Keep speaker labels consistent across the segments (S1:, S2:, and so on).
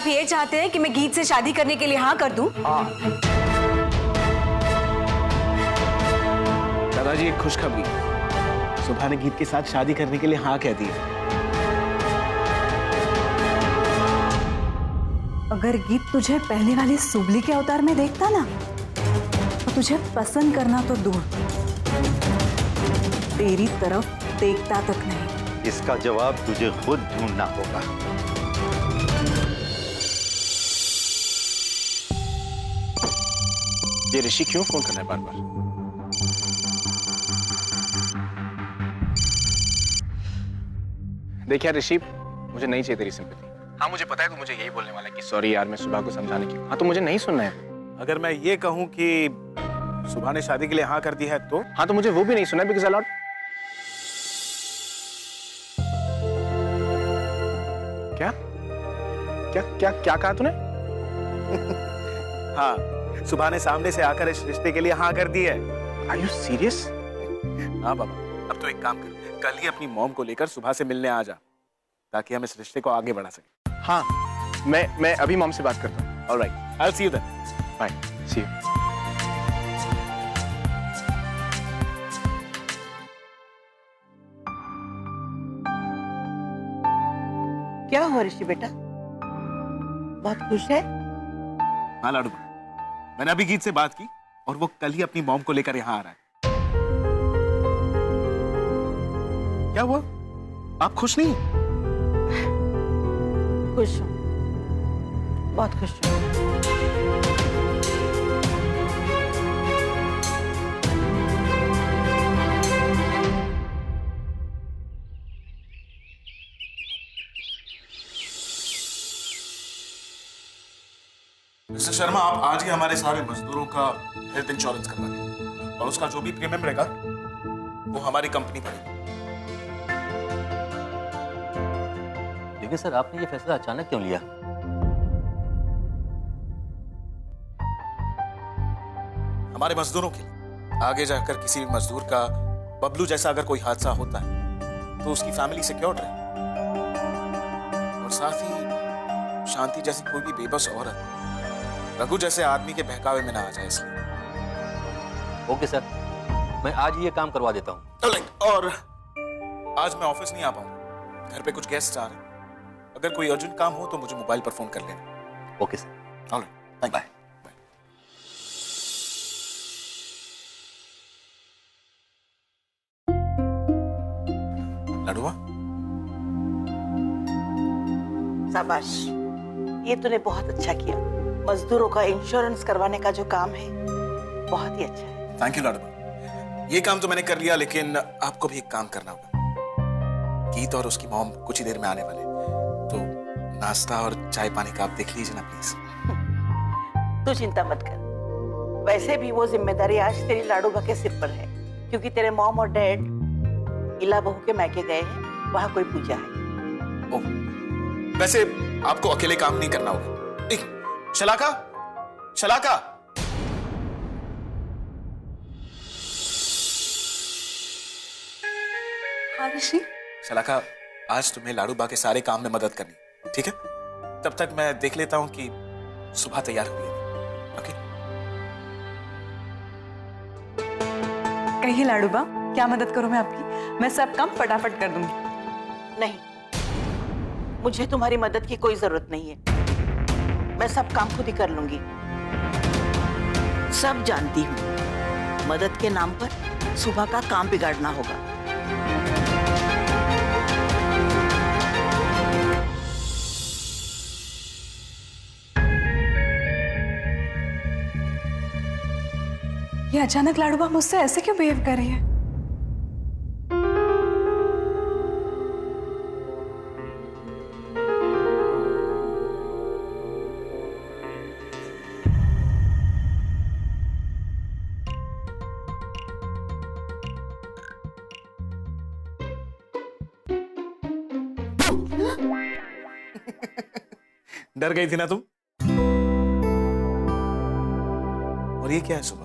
S1: आप ये चाहते हैं कि मैं गीत से शादी करने के लिए हाँ कर दूं?
S2: दादाजी एक खुशखबरी, सुभा ने गीत के साथ शादी करने के लिए हाँ कह दी।
S3: अगर गीत तुझे पहले वाले सुबली के अवतार में देखता ना, तो तुझे पसंद करना तो दूर, तेरी तरफ देखता तक नहीं।
S4: इसका जवाब तुझे खुद ढूंढना होगा।
S2: ये ऋषि क्यों फोन कर रहा है बार बार? देखिए ऋषि, मुझे नहीं चाहिए तेरी सिंपैथी। हाँ मुझे पता है तू मुझे यही बोलने वाला है कि सॉरी यार मैं सुबह को समझाने की। हाँ तो मुझे नहीं सुनना है।
S5: अगर मैं ये कहूं कि सुबह ने शादी के लिए हाँ कर दी है तो?
S2: हाँ तो मुझे वो भी नहीं सुना बिकॉज़ अलॉट। क्या क्या क्या क्या कहा तूने?
S5: हाँ, सुबह ने सामने से आकर इस रिश्ते के लिए हाँ कर दी है।
S2: Are you serious?
S5: हाँ बाबा, अब तो एक काम कर, कल ही अपनी मॉम को लेकर सुबह से मिलने आ जा, ताकि हम इस रिश्ते को आगे बढ़ा सकें।
S2: हाँ मैं अभी मॉम से बात करता हूँ।
S5: All right, I'll see you then.
S2: Bye. See you.
S6: क्या हुआ ऋषि बेटा, बहुत खुश है?
S5: हाँ लाडू, मैंने अभी गीत से बात की और वो कल ही अपनी मॉम को लेकर यहाँ आ रहा है। क्या हुआ? आप खुश नहीं?
S6: खुश हूँ, बहुत खुश हूँ।
S5: मिस्टर शर्मा, आप आज ही हमारे सारे मजदूरों का हेल्थ इंश्योरेंस करवा दें और उसका जो भी प्रीमियम रहेगा वो हमारी कंपनी भरेगी।
S7: लेकिन सर आपने ये फैसला अचानक क्यों लिया?
S5: हमारे मजदूरों के लिए आगे जाकर किसी भी मजदूर का बबलू जैसा अगर कोई हादसा होता है तो उसकी फैमिली सिक्योर रहे, और साथ ही शांति जैसी कोई भी बेबस औरत रघु जैसे आदमी के बहकावे में ना आ जाए, इसलिए।
S7: ओके सर, मैं आज ही ये काम करवा देता हूँ।
S5: और आज मैं ऑफिस नहीं आ पाऊंगा, घर पे कुछ गेस्ट आ रहे हैं। अगर कोई अर्जेंट काम हो तो मुझे मोबाइल पर फोन कर लेना।
S7: Okay sir.
S5: Alright, thank you. Ladua,
S6: शाबाश, ये तूने बहुत अच्छा किया। मजदूरों का इंश्योरेंस करवाने का जो काम है बहुत ही अच्छा है।
S5: थैंक यू लाडुआ, ये काम तो मैंने कर लिया, लेकिन आपको भी एक काम करना होगा। गीत और उसकी मॉम कुछ ही देर में आने वाले, तो नाश्ता और चाय पानी का आप देख लीजिए ना प्लीज।
S6: तू चिंता मत कर, वैसे भी वो जिम्मेदारी आज तेरी लाडूबा के सिर पर है, क्योंकि तेरे मॉम और डैड इला बहू के मैके गए हैं, वहां कोई पूजा है।
S5: ओह, वैसे आपको अकेले काम नहीं करना होगा। शलाका, शलाका,
S3: हाँ ऋषि।
S5: शलाका, आज तुम्हें लाडूबा के सारे काम में मदद करनी, ठीक है? तब तक मैं देख लेता हूं कि सुबह तैयार हुई है। ओके?
S3: कहिए लाडूबा, क्या मदद करूं मैं आपकी? मैं सब काम फटाफट कर दूंगी।
S6: नहीं, मुझे तुम्हारी मदद की कोई जरूरत नहीं है, मैं सब काम खुद ही कर लूंगी। सब जानती हूँ, मदद के नाम पर सुबह का काम बिगाड़ना होगा।
S3: ये अचानक लाडूबा मुझसे ऐसे क्यों बिहेव कर रही है?
S5: डर गई थी ना तुम? और ये क्या है सुबह,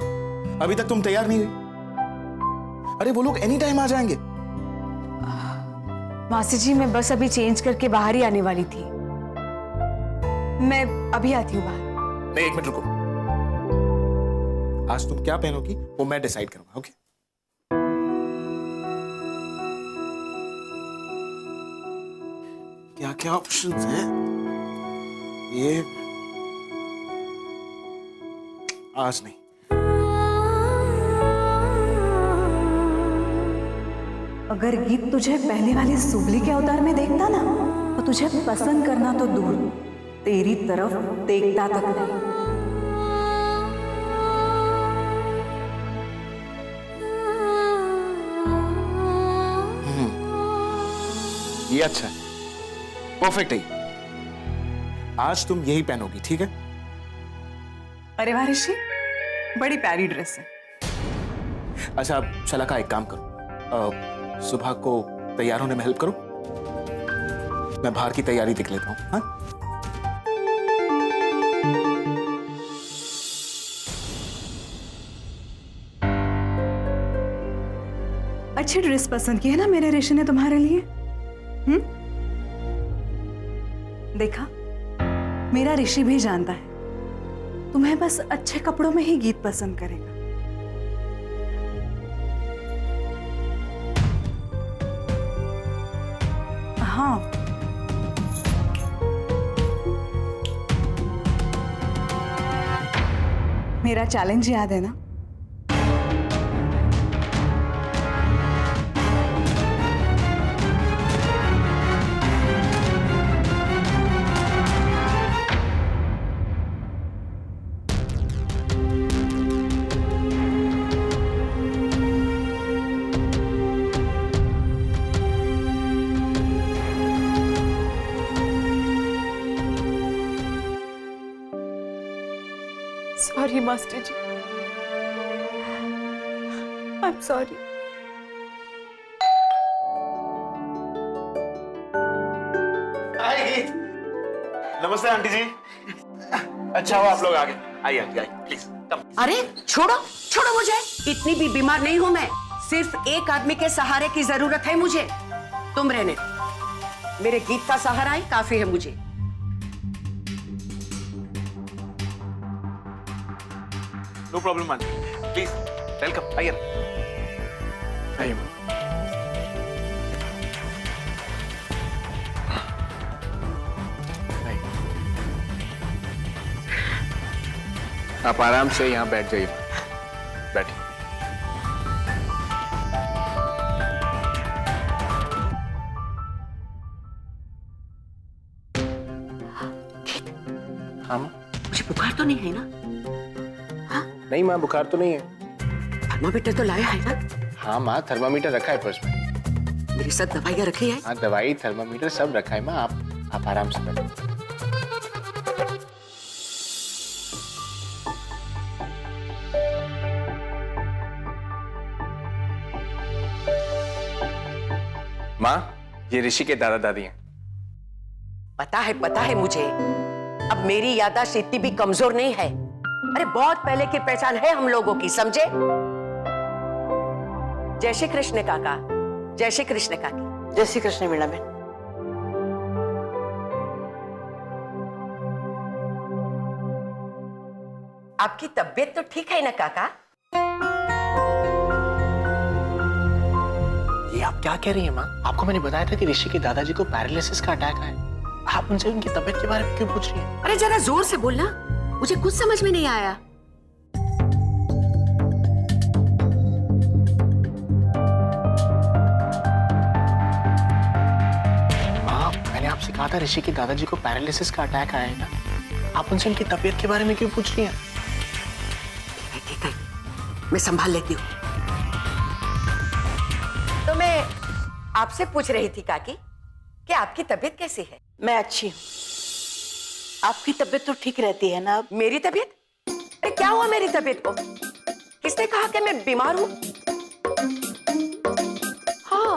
S5: अभी तक तुम तैयार नहीं हुई? अरे वो लोग एनी टाइम आ जाएंगे।
S1: मासी जी मैं बस अभी चेंज करके बाहर ही आने वाली थी। मैं अभी आती हूँ बाहर।
S5: नहीं, एक मिनट रुको। आज तुम क्या पहनोगी वो मैं डिसाइड करूंगा, ओके? क्या क्या ऑप्शंस हैं? ये आज नहीं।
S3: अगर गीत तुझे पहले वाले सुबली के अवतार में देखता ना, तो तुझे पसंद करना तो दूर, तेरी तरफ देखता तक नहीं।
S5: ये अच्छा है, परफेक्ट है। आज तुम यही पहनोगी, ठीक है?
S1: अरे वाह ऋषि, बड़ी प्यारी ड्रेस है।
S5: अच्छा, अब शलाका एक काम करो, सुबह को तैयार होने में हेल्प करो। मैं बाहर की तैयारी देख लेता हूँ। हाँ?
S3: अच्छी ड्रेस पसंद की है ना मेरे ऋषि ने तुम्हारे लिए? देखा, मेरा ऋषि भी जानता है तुम्हें बस अच्छे कपड़ों में ही गीत पसंद करेगा। हाँ, मेरा चैलेंज याद है ना?
S1: Sorry master ji, I am sorry.
S5: नमस्ते आंटी जी। अच्छा हो आप लोग आ गए। आइए आंटी, आइए प्लीज कम।
S8: अरे छोड़ो छोड़ो मुझे, इतनी भी बीमार नहीं हूं मैं। सिर्फ एक आदमी के सहारे की जरूरत है मुझे। तुम रहने दो, मेरे गीत का सहारा ही काफी है मुझे।
S5: No problem aunty, please welcome. आइए आइए।
S2: आप आराम से यहाँ बैठ जाइए। बैठिए। हाँ माँ।
S8: मुझे बुखार तो नहीं है ना?
S2: नहीं माँ, बुखार तो नहीं है।
S8: थर्मामीटर तो लाया है ना?
S2: हाँ माँ, थर्मामीटर रखा है पर्स में।
S8: मेरी साथ दवाइयाँ रखी है?
S2: हाँ, दवाई थर्मामीटर सब रखा है माँ। आप आराम से बैठो। माँ, ये ऋषि के दादा दादी हैं।
S8: पता है मुझे। अब मेरी याददाश्त इतनी भी कमजोर नहीं है। अरे बहुत पहले की पहचान है हम लोगों की, समझे? जय श्री कृष्ण काका, जय श्री कृष्ण काकी।
S6: जय श्री कृष्ण मीणा बहन।
S8: आपकी तबीयत तो ठीक है ना काका?
S2: ये आप क्या कह रही हैं माँ? आपको मैंने बताया था कि ऋषि के दादाजी को पैरालिसिस का अटैक है। आप उनसे उनकी तबीयत के बारे में क्यों पूछ रही हैं?
S8: अरे जरा जोर से बोलना, मुझे कुछ समझ में नहीं आया।
S2: माँ, मैंने आपसे कहा था ऋषि के दादाजी को पैरालिसिस का अटैक आया है ना। आप उनसे उनकी तबीयत के बारे में क्यों पूछ रही हैं?
S8: ठीक है, मैं संभाल लेती हूँ। तो मैं आपसे पूछ रही थी काकी कि आपकी तबीयत कैसी है?
S6: मैं अच्छी हूँ। आपकी तबीयत तो ठीक रहती है ना?
S8: मेरी तबीयत? अरे क्या हुआ मेरी तबीयत को? किसने कहा कि मैं बीमार हूँ? हाँ,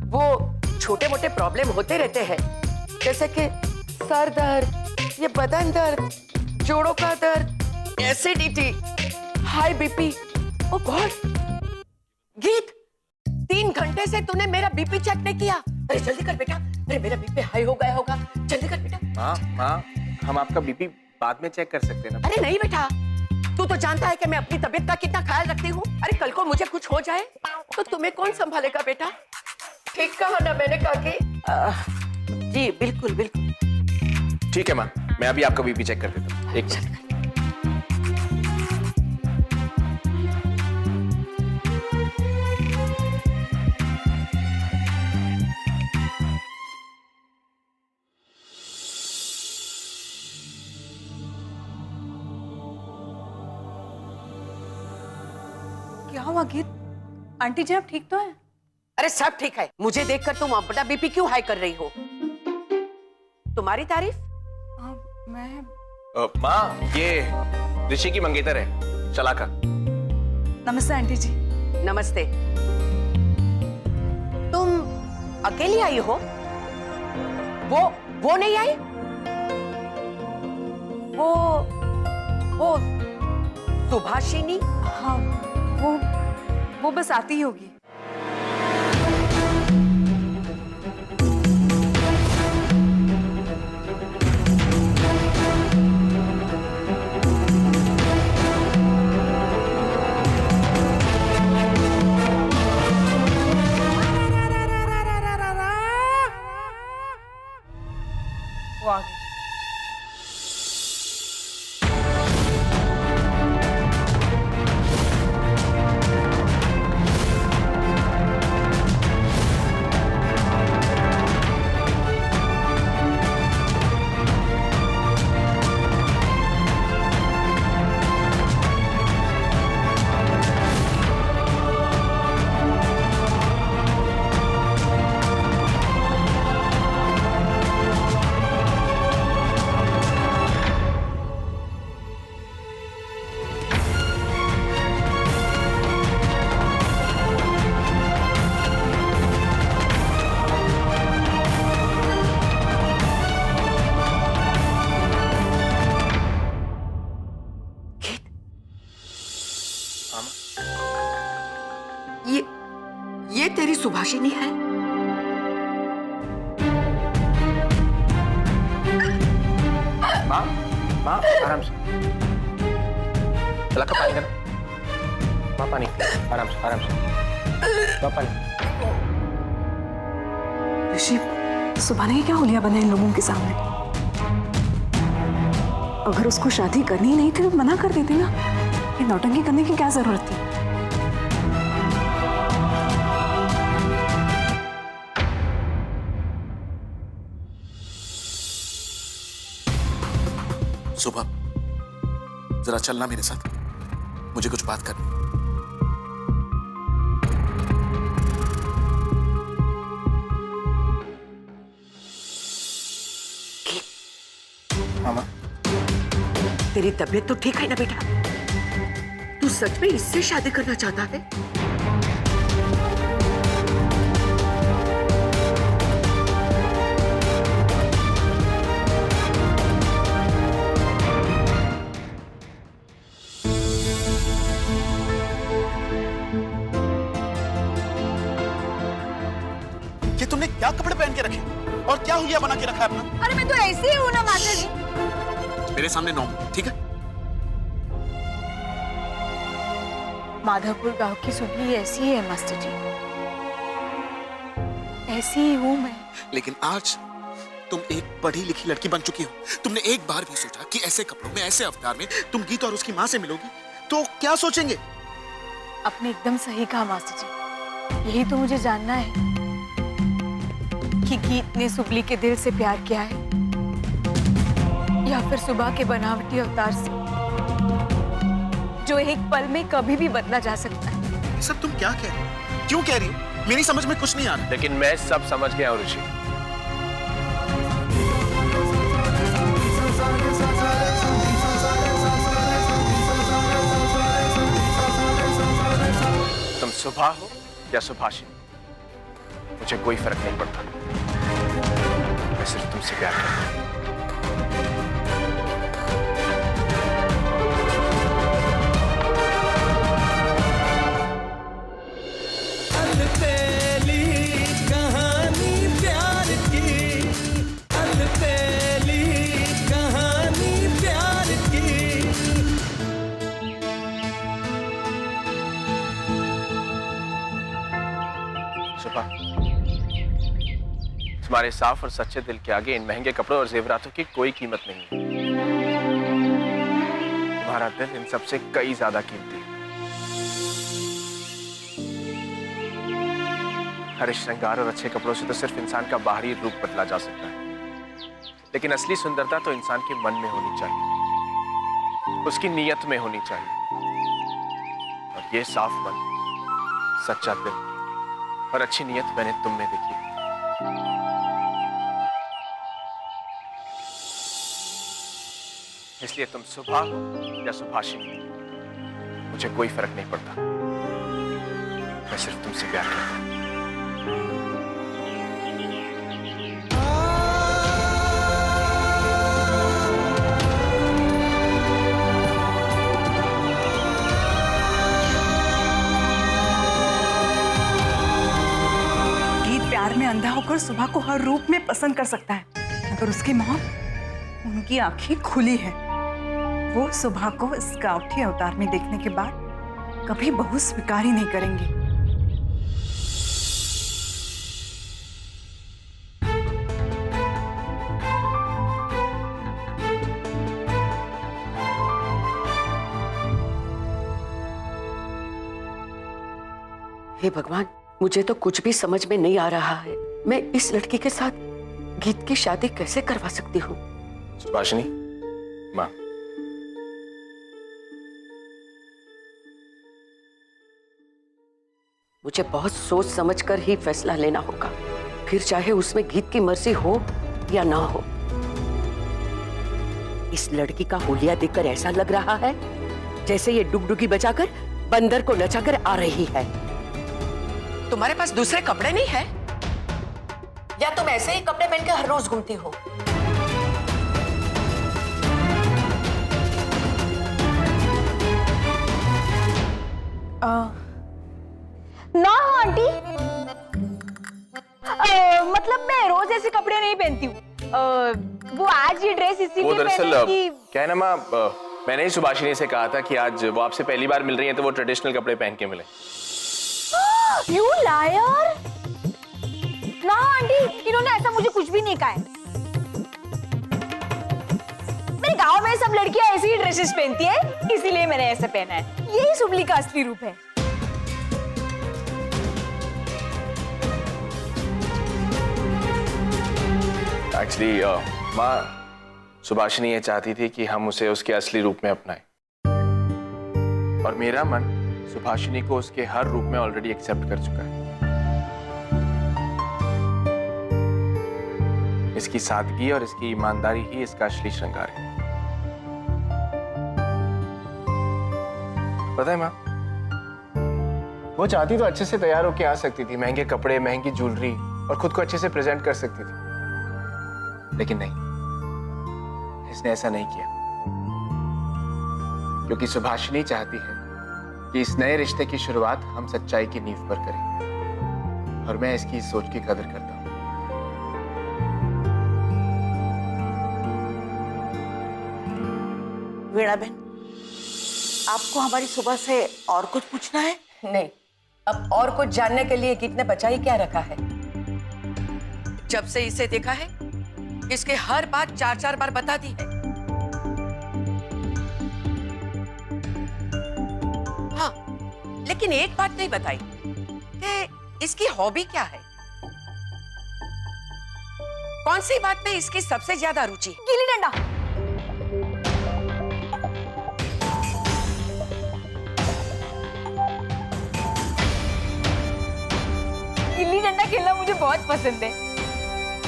S8: वो छोटे मोटे प्रॉब्लम होते रहते हैं, जैसे कि सर दर्द, ये बदन दर्द, जोड़ों का दर्द, एसिडिटी, हाई बीपी। ओ गॉड, गीत 3 घंटे से तूने मेरा बीपी चेक नहीं किया। अरे जल्दी कर बेटा, अरे मेरा बीपी हाई हो गया होगा, जल्दी कर बेटा।
S2: माँ, हम आपका बीपी बाद में चेक कर सकते हैं ना।
S8: अरे नहीं बेटा, तू तो जानता है कि मैं अपनी तबीयत का कितना ख्याल रखती हूँ। अरे कल को मुझे कुछ हो जाए तो तुम्हें कौन संभालेगा बेटा? ठीक कहा ना मैंने काकी?
S6: जी बिल्कुल बिल्कुल।
S2: ठीक है माँ, मैं अभी आपका बीपी चेक कर देता हूँ। एक मिनट।
S1: क्या हुआ गीत? आंटी जी आप ठीक तो हैं?
S8: अरे सब ठीक है। मुझे देखकर तुम अपना बीपी क्यों हाई कर रही हो? तुम्हारी तारीफ?
S1: मैं
S2: माँ, ये ऋषि की मंगेतर है, चलाका।
S1: नमस्ते आंटी जी।
S8: नमस्ते। तुम अकेली आई हो? वो नहीं आई? वो सुभाषिनी?
S1: हाँ वो बस आती ही होगी। वो आ गई।
S8: ये तेरी सुभाषिनी है?
S2: माँ, माँ आराम से। चलाका पानी कर। माँ पानी, आराम से आराम से। माँ पानी।
S3: ऋषि, सुभान की क्या हुलिया बना इन लोगों के सामने? अगर उसको शादी करनी ही नहीं थी तो मना कर देती ना। ये नौटंकी करने की क्या जरूरत थी?
S5: सुबह जरा चलना मेरे साथ, मुझे कुछ बात करनी।
S2: मामा,
S8: तेरी तबीयत तो ठीक है ना बेटा? तू सच में इससे शादी करना चाहता है?
S5: ये तुमने क्या कपड़े पहन के रखे और क्या हुलिया बना के रखा है अपना?
S1: अरे मैं तो ऐसे ही हूं ना माता जी।
S5: मेरे सामने नो, ठीक है?
S1: माधवपुर गांव की सुगली ऐसी ही है मास्टर जी, ऐसी ही हूं मैं।
S5: लेकिन आज तुम एक पढ़ी लिखी लड़की बन चुकी हो। तुमने एक बार भी सोचा कि ऐसे कपड़ों में, ऐसे अवतार में तुम गीत और उसकी माँ से मिलोगी तो क्या सोचेंगे?
S1: आपने एकदम सही कहा मास्टर जी। यही तो मुझे जानना है कि गीत ने सुगली के दिल से प्यार किया है या फिर सुबह के बनावटी अवतार से, जो एक पल में कभी भी बदला जा सकता है।
S5: ये सब तुम क्या कह रही हो? क्यों कह रही हो? मेरी समझ में कुछ नहीं आ रहा।
S2: लेकिन मैं सब समझ गया हूँ ऋषि। तुम सुबह हो या सुभाषिनी, मुझे कोई फर्क नहीं पड़ता। मैं सिर्फ तुमसे प्यार करता हूँ।
S9: कहानी प्यार की, अलबेली कहानी।
S2: सुबह, तुम्हारे साफ और सच्चे दिल के आगे इन महंगे कपड़ों और जेवरातों की कोई कीमत नहीं है। तुम्हारा दिल इन सबसे कई ज्यादा कीमती है। हर श्रृंगार और अच्छे कपड़ों से तो सिर्फ इंसान का बाहरी रूप बदला जा सकता है, लेकिन असली सुंदरता तो इंसान के मन में होनी चाहिए, उसकी नीयत में होनी चाहिए। और ये साफ मन, सच्चा दिल और अच्छी नीयत मैंने तुम में देखी है। इसलिए तुम सुबह हो या सुभाषिनी, मुझे कोई फर्क नहीं पड़ता। मैं सिर्फ तुमसे प्यार करता हूं।
S3: गीत प्यार में अंधा होकर सुबह को हर रूप में पसंद कर सकता है, अगर उसकी मौत उनकी आंखें खुली है। वो सुबह को इस गावठी अवतार में देखने के बाद कभी बहू स्वीकार ही नहीं करेंगे।
S8: हे भगवान, मुझे तो कुछ भी समझ में नहीं आ रहा है। मैं इस लड़की के साथ गीत की शादी कैसे करवा सकती हूँ?
S2: सुभाषिनी, माँ,
S8: मुझे बहुत सोच समझकर ही फैसला लेना होगा, फिर चाहे उसमें गीत की मर्जी हो या ना हो। इस लड़की का हुलिया देखकर ऐसा लग रहा है जैसे ये डुगडुगी बजाकर बंदर को नचाकर आ रही है। तुम्हारे पास दूसरे कपड़े नहीं है या तुम ऐसे ही कपड़े पहन के हर रोज घूमती हो?
S1: ना हो आंटी, मतलब मैं रोज ऐसे कपड़े नहीं पहनती हूँ। वो आज ये ड्रेस इसीलिए
S2: वो दरअसल
S1: पहनी कि
S2: क्या है ना माँ, मैंने ही सुभाषिनी से कहा था कि आज वो आपसे पहली बार मिल रही है तो वो ट्रेडिशनल कपड़े पहन के मिले।
S1: You lawyer! ना आंटी, इन्होंने ऐसा मुझे कुछ भी नहीं कहा है। मेरे गांव में सब लड़कियां ऐसी ही ड्रेसेस पहनती है, इसीलिए मैंने ऐसे पहना है। यही सुबली का असली रूप है।
S2: एक्चुअली माँ, सुभाषिनी ये चाहती थी कि हम उसे उसके असली रूप में अपनाएं, और मेरा मन सुभाषिनी को उसके हर रूप में ऑलरेडी एक्सेप्ट कर चुका है। इसकी सादगी और इसकी ईमानदारी ही इसका असली श्रृंगार है। पता है माँ, वो चाहती तो अच्छे से तैयार होके आ सकती थी, महंगे कपड़े, महंगी ज्वेलरी, और खुद को अच्छे से प्रेजेंट कर सकती थी, लेकिन नहीं, इसने ऐसा नहीं किया, क्योंकि सुभाषिनी चाहती है कि इस नए रिश्ते की शुरुआत हम सच्चाई की नींव पर करें, और मैं इसकी इस सोच की कदर करता हूं।
S6: वीणा बहन, आपको हमारी सुबह से और कुछ पूछना है?
S8: नहीं, अब और कुछ जानने के लिए गीत ने बचा ही क्या रखा है? जब से इसे देखा है, इसके हर बात 4-4 बार बता दी है। हाँ, लेकिन एक बात नहीं बताई कि इसकी हॉबी क्या है। कौन सी बात में इसकी सबसे ज्यादा रुचि है?
S1: गिल्ली डंडा। गिल्ली डंडा खेलना मुझे बहुत पसंद है,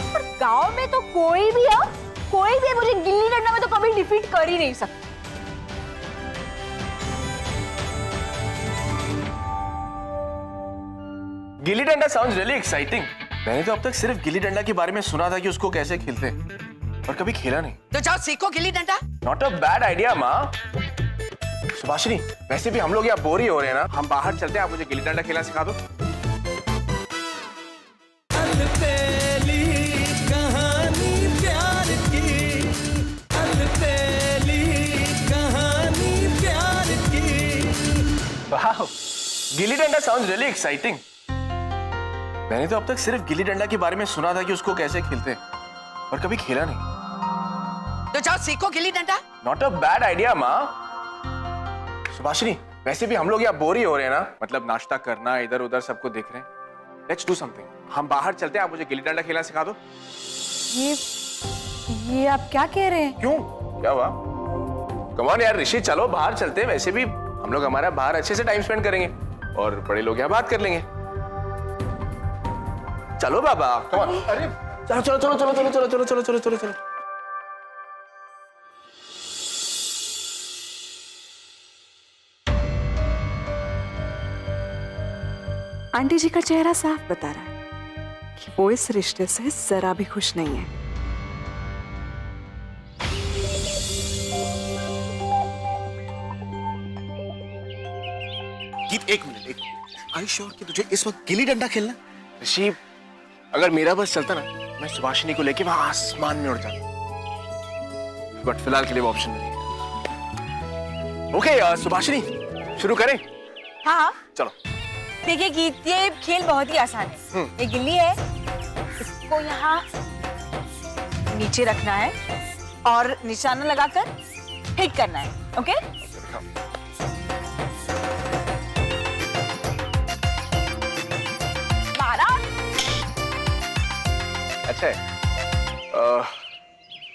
S1: और गांव में तो कोई भी मुझे गिल्ली डंडा में तो कभी डिफीट कर ही नहीं सकता।
S2: Gilli danda sounds really exciting. मैंने तो अब तक सिर्फ गिल्ली डंडा के बारे में सुना था कि उसको कैसे खेलते हैं, और कभी खेला नहीं।
S8: तो जाओ सीखो gilli danda.
S2: Not a bad idea माँ। सुभाषिनी, वैसे भी हम लोग यहाँ बोर ही हो रहे हैं ना, हम बाहर चलते हैं, आप मुझे गिल्ली डंडा खेलना सिखा दो। वाह, gilli danda sounds really exciting. मैंने तो अब तक सिर्फ गिल्ली डंडा के बारे में सुना था कि उसको कैसे खेलते हैं, और कभी खेला नहीं।
S8: तो जाओ सीखो gilli danda.
S2: Not a bad idea माँ। सुभाषिनी, वैसे भी हम लोग यहाँ बोर ही हो रहे हैं ना, मतलब नाश्ता करना, इधर उधर सबको देख रहे हैं। Let's do something. हम बाहर चलते हैं, आप मुझे गिल्ली डंडा खेलना सिखा दो।
S1: ये आप क्या कह रहे हैं?
S2: क्यों, क्या हुआ? कम ऑन यार ऋषि, चलो बाहर चलते हैं। वैसे भी हम लोग हमारा बाहर अच्छे से टाइम स्पेंड करेंगे और बड़े लोग यहाँ बात कर लेंगे। चलो बाबा, कम ऑन। अरे चलो चलो चलो चलो चलो चलो चलो चलो चलो चलो चलो।
S3: आंटी जी का चेहरा साफ बता रहा है कि वो इस रिश्ते से जरा भी खुश नहीं है।
S5: गीत, एक मिनट। आई श्योर कि तुझे इस वक्त गिल्ली डंडा खेलना?
S2: ऋषि, अगर मेरा बस चलता ना, मैं सुभाषिनी को लेके वहां आसमान में उड़ जाता, बट फिलहाल के लिए वो ऑप्शन नहीं है। ओके सुभाषिनी, शुरू करें?
S1: हाँ
S2: चलो।
S1: देखिए गीत, ये खेल बहुत ही आसान है। ये गिल्ली है, इसको यहाँ नीचे रखना है और निशाना लगाकर हिट करना है। ओके?
S2: अच्छा है।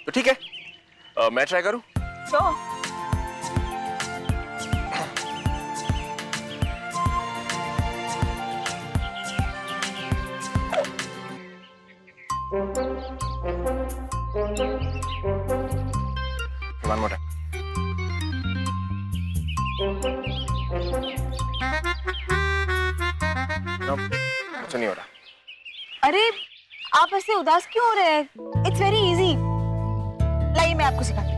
S2: तो ठीक है, मैं ट्राई करूं? One more time. No, कुछ नहीं हो रहा।
S1: अरे आप ऐसे उदास क्यों हो रहे हैं? It's very easy. लाइए मैं आपको सिखाती हूँ।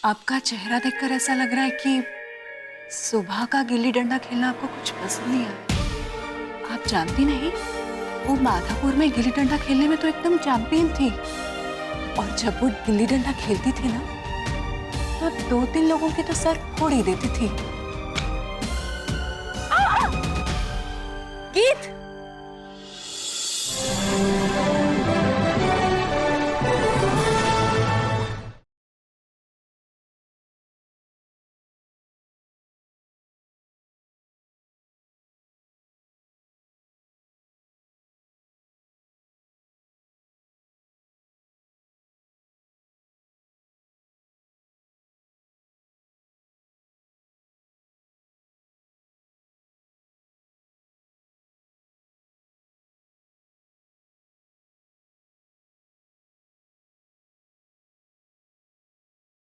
S1: आपका चेहरा देखकर ऐसा लग रहा है कि सुबह का गिल्ली डंडा खेलना आपको कुछ पसंद नहीं आया। आप जानती नहीं, वो माधापुर में गिल्ली डंडा खेलने में तो एकदम चैंपियन थी, और जब वो गिल्ली डंडा खेलती थी ना, तो 2-3 लोगों के तो सर फोड़ ही देती थी। गीत,